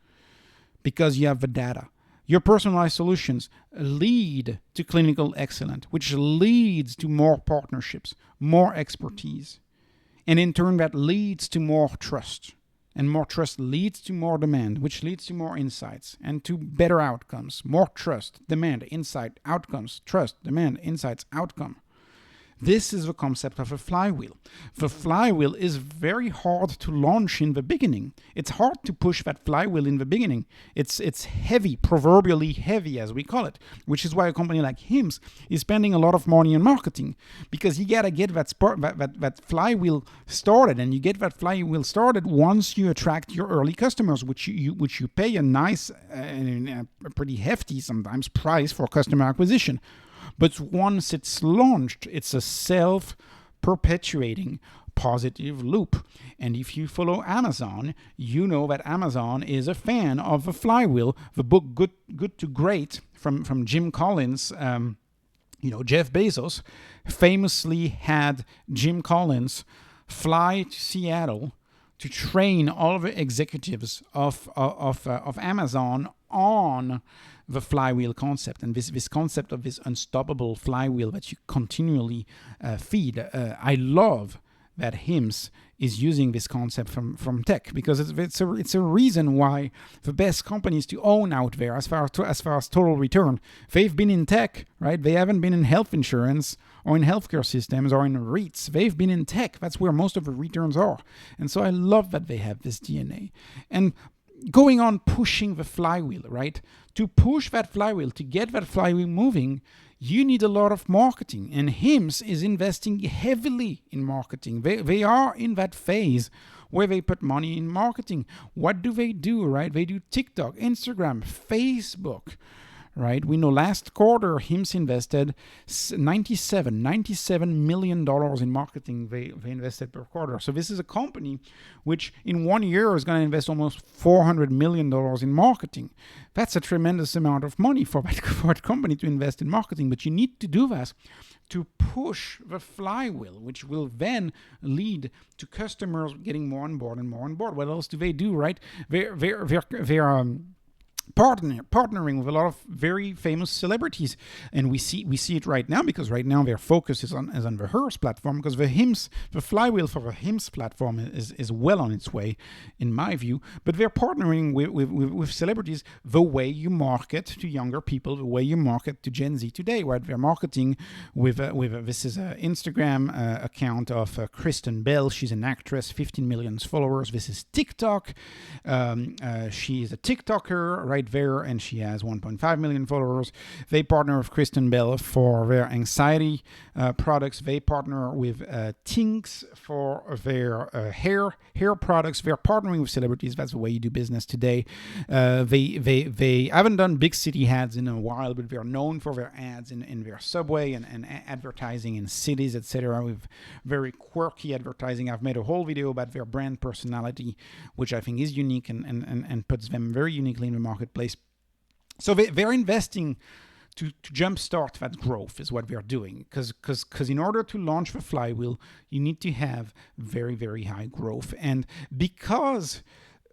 because you have the data. Your personalized solutions lead to clinical excellence, which leads to more partnerships, more expertise. And in turn, that leads to more trust. And more trust leads to more demand, which leads to more insights and to better outcomes. More trust, demand, insight, outcomes, trust, demand, insights, outcome. This is the concept of a flywheel. The flywheel is very hard to launch in the beginning. It's hard to push that flywheel in the beginning. It's heavy, proverbially heavy, as we call it, which is why a company like HIMS is spending a lot of money on marketing, because you gotta get that flywheel started, and you get that flywheel started once you attract your early customers, which you pay a nice, a pretty hefty sometimes price for customer acquisition. But once it's launched, it's a self-perpetuating positive loop. And if you follow Amazon, you know that Amazon is a fan of the flywheel. The book Good to Great from Jim Collins, Jeff Bezos famously had Jim Collins fly to Seattle to train all the executives of Amazon on the flywheel concept, and this concept of this unstoppable flywheel that you continually feed. I love that HIMS is using this concept from tech, because it's a reason why the best companies to own out there, as far as total return, they've been in tech, right? They haven't been in health insurance or in healthcare systems or in REITs. They've been in tech. That's where most of the returns are. And so I love that they have this DNA. And going on pushing the flywheel, right? To push that flywheel, to get that flywheel moving, you need a lot of marketing. And HIMS is investing heavily in marketing. They are in that phase where they put money in marketing. What do, right? They do TikTok, Instagram, Facebook, right? We know last quarter, HIMS invested $97 million in marketing they invested per quarter. So this is a company which in 1 year is going to invest almost $400 million in marketing. That's a tremendous amount of money for that company to invest in marketing. But you need to do that to push the flywheel, which will then lead to customers getting more on board and more on board. What else do they do, right? They're partnering with a lot of very famous celebrities, and we see it right now, because right now their focus is on the HERS platform, because the flywheel for the HIMS platform is well on its way, in my view. But they're partnering with celebrities the way you market to younger people, the way you market to Gen Z today, right? They're marketing with this is an Instagram account of Kristen Bell. She's an actress, 15 million followers. This is TikTok. She is a TikToker right there, and she has 1.5 million followers. They partner with Kristen Bell for their anxiety products. They partner with Tinks for their hair products. They're partnering with celebrities. That's the way you do business today. They haven't done big city ads in a while, but they're known for their ads in their subway and advertising in cities, etc., with very quirky advertising. I've made a whole video about their brand personality, which I think is unique and puts them very uniquely in the marketplace. So they're investing to jumpstart that growth, is what they're doing. Because in order to launch the flywheel, you need to have very, very high growth. And because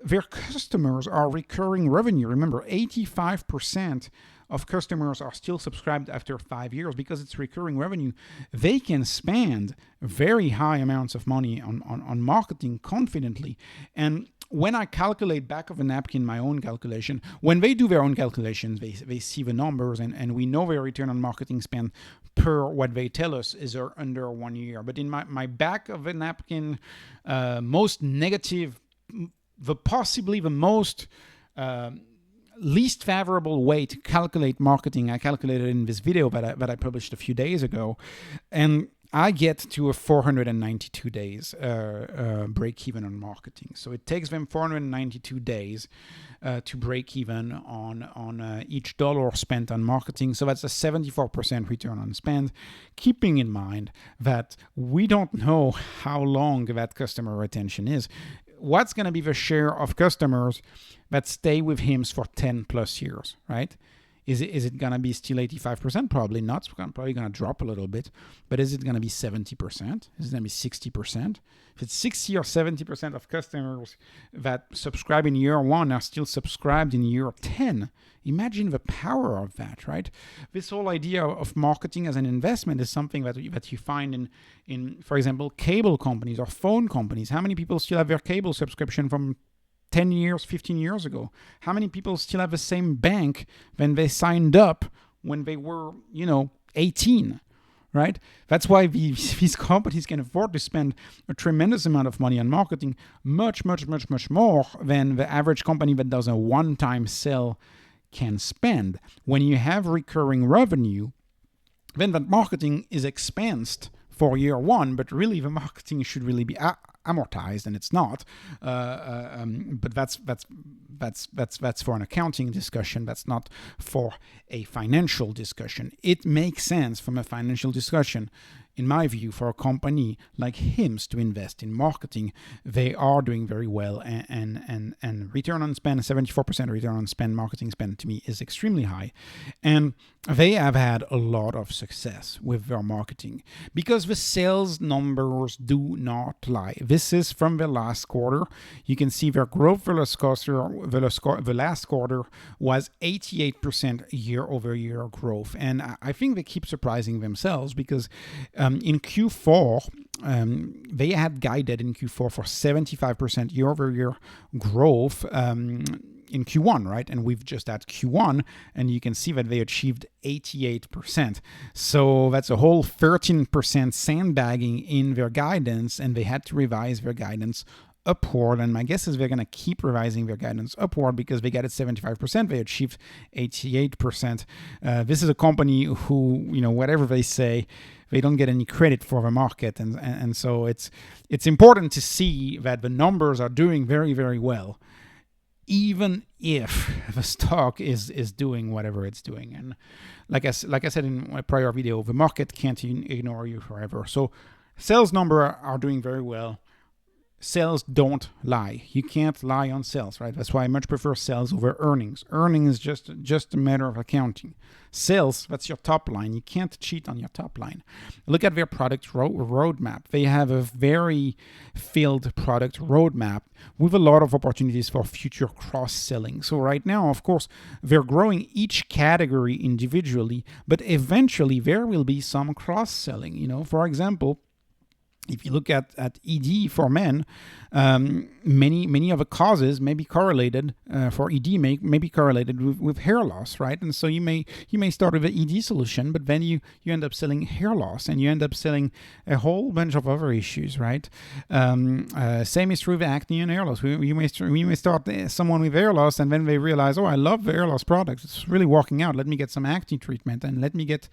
their customers are recurring revenue, remember, 85% of customers are still subscribed after 5 years because it's recurring revenue. They can spend very high amounts of money on marketing confidently. And when I calculate back of a napkin my own calculation, when they do their own calculations, they see the numbers, and we know their return on marketing spend per what they tell us is under 1 year. But in my back of a napkin, most negative, possibly the most least favorable way to calculate marketing, I calculated in this video that I published a few days ago, and I get to a 492 days break even on marketing. So it takes them 492 days to break even on each dollar spent on marketing. So that's a 74% return on spend, keeping in mind that we don't know how long that customer retention is. What's going to be the share of customers that stay with HIMS for 10 plus years, right? Is it going to be still 85%? Probably not. It's probably going to drop a little bit. But is it going to be 70%? Is it going to be 60%? If it's 60 or 70% of customers that subscribe in year 1 are still subscribed in year 10, imagine the power of that, right? This whole idea of marketing as an investment is something that you find in, for example, cable companies or phone companies. How many people still have their cable subscription from 10 years, 15 years ago? How many people still have the same bank when they signed up when they were, 18, right? That's why these companies can afford to spend a tremendous amount of money on marketing, much, much, much, much more than the average company that does a one-time sell can spend. When you have recurring revenue, then that marketing is expensed for year 1, but really the marketing should really be amortized, and it's not. But that's for an accounting discussion. That's not for a financial discussion. It makes sense from a financial discussion, in my view, for a company like HIMS to invest in marketing. They are doing very well, and return on spend, 74% return on spend, marketing spend, to me is extremely high. And they have had a lot of success with their marketing because the sales numbers do not lie. This is from the last quarter. You can see their growth the last quarter was 88% year-over-year growth. And I think they keep surprising themselves because in Q4, they had guided in Q4 for 75% year-over-year growth in Q1, right? And we've just had Q1, and you can see that they achieved 88%. So that's a whole 13% sandbagging in their guidance, and they had to revise their guidance upward. And my guess is they're going to keep revising their guidance upward because they got it 75%. They achieved 88%. This is a company who, whatever they say, they don't get any credit for the market. And so it's important to see that the numbers are doing very, very well, even if the stock is doing whatever it's doing. And like I said in my prior video, the market can't ignore you forever. So sales numbers are doing very well. sales don't lie. You can't lie on sales, right? That's why I much prefer sales over earnings. Earnings is just a matter of accounting. Sales, that's your top line. You can't cheat on your top line. Look at their product roadmap. They have a very filled product roadmap with a lot of opportunities for future cross-selling. So right now, of course, they're growing each category individually, but eventually there will be some cross-selling. You know, for example, if you look at ED for men, many of the causes may be correlated for ED may be correlated with hair loss, right? And so you may start with an ED solution, but then you end up selling hair loss, and you end up selling a whole bunch of other issues, right? Same is true with acne and hair loss. You may start someone with hair loss, and then they realize, oh, I love the hair loss products. It's really working out. Let me get some acne treatment, and let me get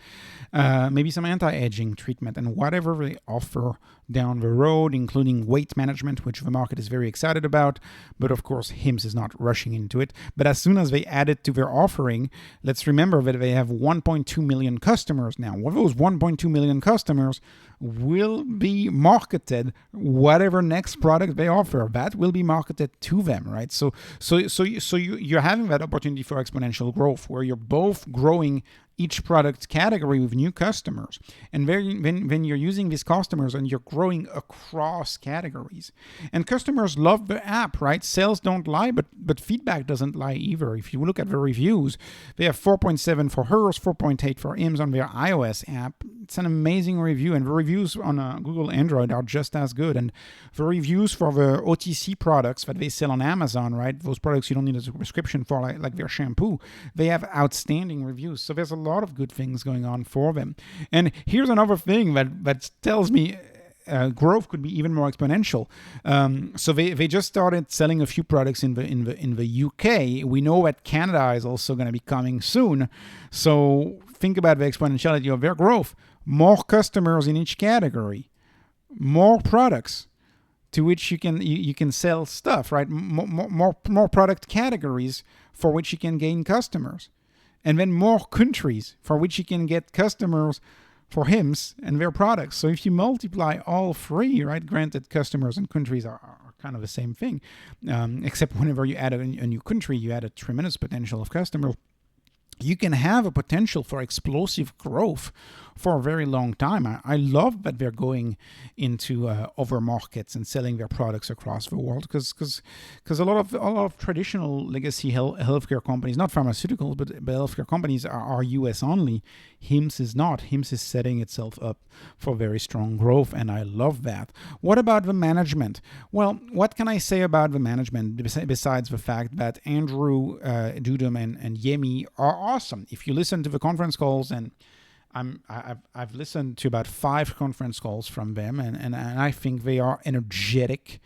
maybe some anti-aging treatment, and whatever they offer down the road, including weight management, which the market is very excited about. But of course, HIMS is not rushing into it. But as soon as they add it to their offering, let's remember that they have 1.2 million customers now. Well, those 1.2 million customers will be marketed, whatever next product they offer, that will be marketed to them, right? So you're having that opportunity for exponential growth, where you're both growing each product category with new customers. And when you're using these customers and you're growing across categories. And customers love the app, right? Sales don't lie, but feedback doesn't lie either. If you look at the reviews, they have 4.7 for hers, 4.8 for HIMS on their iOS app. It's an amazing review, and the reviews on Google Android are just as good. And the reviews for the OTC products that they sell on Amazon, right? Those products you don't need a prescription for, like their shampoo, they have outstanding reviews. So there's a lot of good things going on for them. And here's another thing that tells me growth could be even more exponential. So they just started selling a few products in the UK. We know that Canada is also going to be coming soon. So think about the exponentiality of their growth. More customers in each category, more products to which you can sell stuff, right? More product categories for which you can gain customers. And then more countries for which you can get customers for HIMS and their products. So if you multiply all three, right, granted customers and countries are kind of the same thing, except whenever you add a new country, you add a tremendous potential of customers. You can have a potential for explosive growth for a very long time. I love that they're going into other markets and selling their products across the world, because a lot of traditional legacy healthcare companies, not pharmaceuticals, but healthcare companies are US only. HIMS is not. HIMS is setting itself up for very strong growth, and I love that. What about the management? Well, what can I say about the management besides the fact that Andrew Dudum and Yemi are awesome? If you listen to the conference calls, and I've listened to about 5 conference calls from them, and I think they are energetic,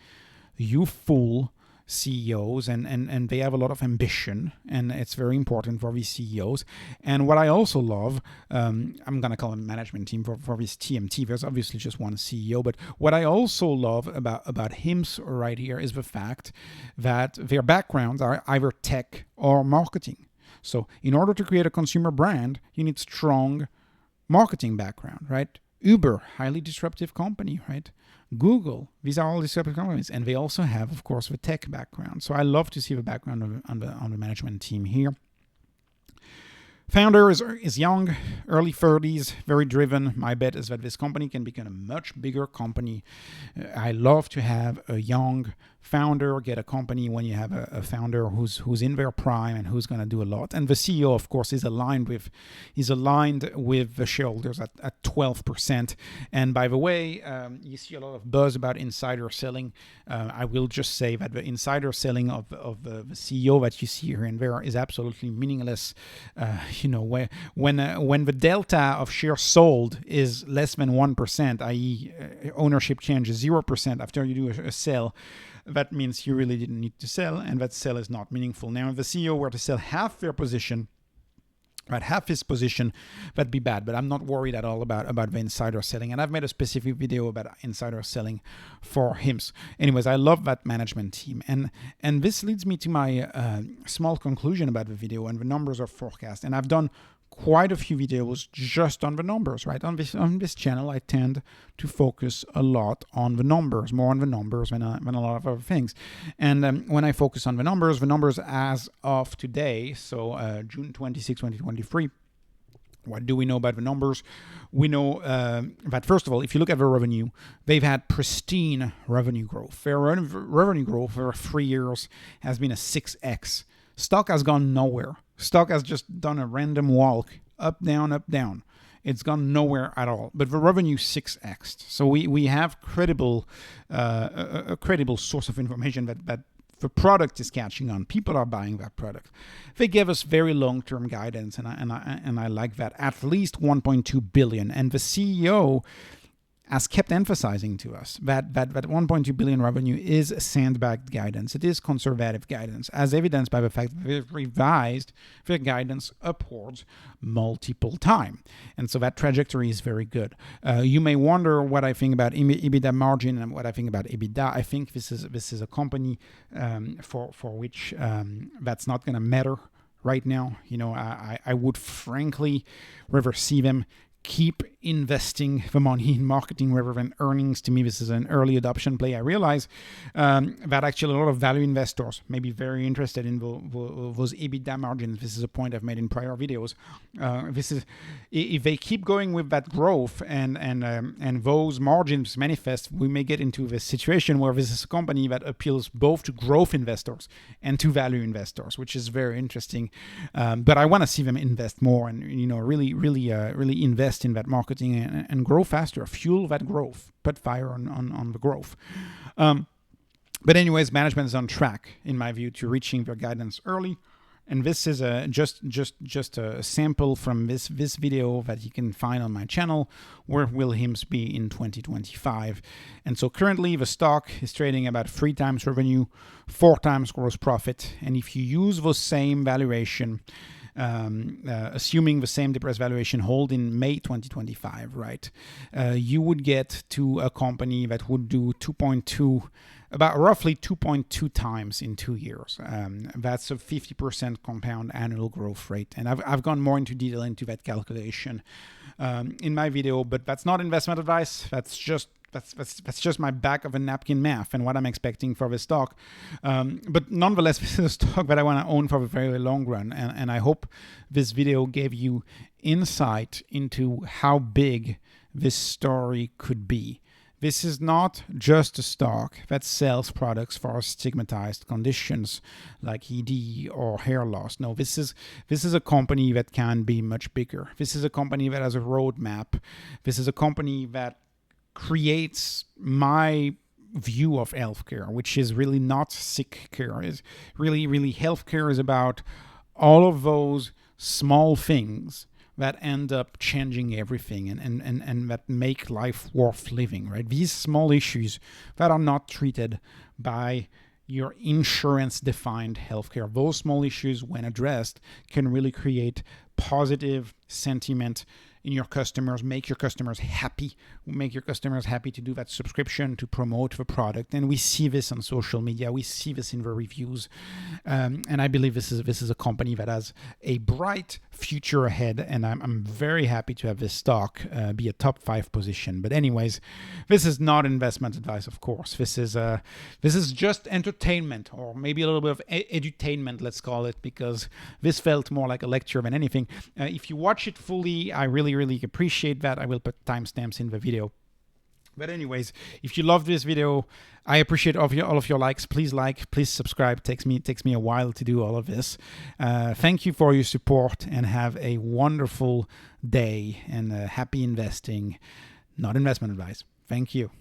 youthful CEOs, and they have a lot of ambition, and it's very important for these CEOs. And what I also love, I'm going to call them management team for this TMT. There's obviously just one CEO, but what I also love about HIMS right here is the fact that their backgrounds are either tech or marketing. So in order to create a consumer brand, you need strong marketing background, right? Uber, highly disruptive company, right? Google, these are all disruptive companies, and they also have, of course, the tech background. So I love to see the background on the management team here. Founder is young, early 30s, very driven. My bet is that this company can become a much bigger company. I love to have a young founder get a company when you have a founder who's in their prime and who's going to do a lot. And the CEO, of course, is aligned with the shareholders at 12%. And by the way, you see a lot of buzz about insider selling. I will just say that the insider selling of the CEO that you see here and there is absolutely meaningless. When the delta of shares sold is less than 1%, i.e. ownership change is 0% after you do a sell, that means you really didn't need to sell, and that sell is not meaningful. Now, if the CEO were to sell half their position, right, half his position, that'd be bad. But I'm not worried at all about the insider selling. And I've made a specific video about insider selling for HIMS. Anyways, I love that management team. And this leads me to my small conclusion about the video and the numbers of forecast. And I've done quite a few videos just on the numbers, right? On this channel, I tend to focus a lot on the numbers, more on the numbers than a lot of other things. And when I focus on the numbers as of today, so June 26, 2023, what do we know about the numbers? We know that, first of all, if you look at the revenue, they've had pristine revenue growth. Their revenue growth over 3 years has been a 6x. Stock has gone nowhere. Stock has just done a random walk, up, down, up, down. It's gone nowhere at all. But the revenue 6x'd. So we have a credible source of information that the product is catching on. People are buying that product. They give us very long-term guidance, and I like that. At least 1.2 billion. And the CEO has kept emphasizing to us that 1.2 billion revenue is sandbagged guidance. It is conservative guidance, as evidenced by the fact that they've revised their guidance upwards multiple times. And so that trajectory is very good. You may wonder what I think about EBITDA margin and what I think about EBITDA. I think this is a company for which that's not going to matter right now. You know, I would frankly rather see them keep investing the money in marketing rather than earnings. To me, this is an early adoption play. I realize that actually a lot of value investors may be very interested in those EBITDA margins. This is a point I've made in prior videos. This is, if they keep going with that growth and those margins manifest, we may get into this situation where this is a company that appeals both to growth investors and to value investors, which is very interesting. But I want to see them invest more and really invest in that marketing and grow faster, fuel that growth, put fire on the growth. But anyways, management is on track, in my view, to reaching their guidance early. And this is just a sample from this video that you can find on my channel. Where will HIMS be in 2025? And so currently the stock is trading about 3 times revenue, 4 times gross profit. And if you use the same valuation, assuming the same depressed valuation hold in May 2025, right? You would get to a company that would do about roughly 2.2 times in 2 years. That's a 50% compound annual growth rate. And I've gone more into detail into that calculation in my video, but that's not investment advice. That's just my back of a napkin math and what I'm expecting for the stock. But nonetheless, this is a stock that I want to own for the very long run. And I hope this video gave you insight into how big this story could be. This is not just a stock that sells products for stigmatized conditions like ED or hair loss. No, this is a company that can be much bigger. This is a company that has a roadmap. This is a company that creates my view of healthcare, which is really not sick care. Is really healthcare is about all of those small things that end up changing everything and that make life worth living, right? These small issues that are not treated by your insurance-defined healthcare. Those small issues, when addressed, can really create positive sentiment in your customers, make your customers happy to do that subscription, to promote the product. And we see this on social media. We see this in the reviews. And I believe this is a company that has a bright future ahead. And I'm very happy to have this stock be a top 5 position. But anyways, this is not investment advice, of course. This is just entertainment, or maybe a little bit of edutainment, let's call it, because this felt more like a lecture than anything. If you watch it fully, I really appreciate that. I will put timestamps in the video. But anyways, if you love this video, I appreciate all of your likes. Please like, please subscribe. Takes me a while to do all of this. Thank you for your support and have a wonderful day and happy investing. Not investment advice. Thank you.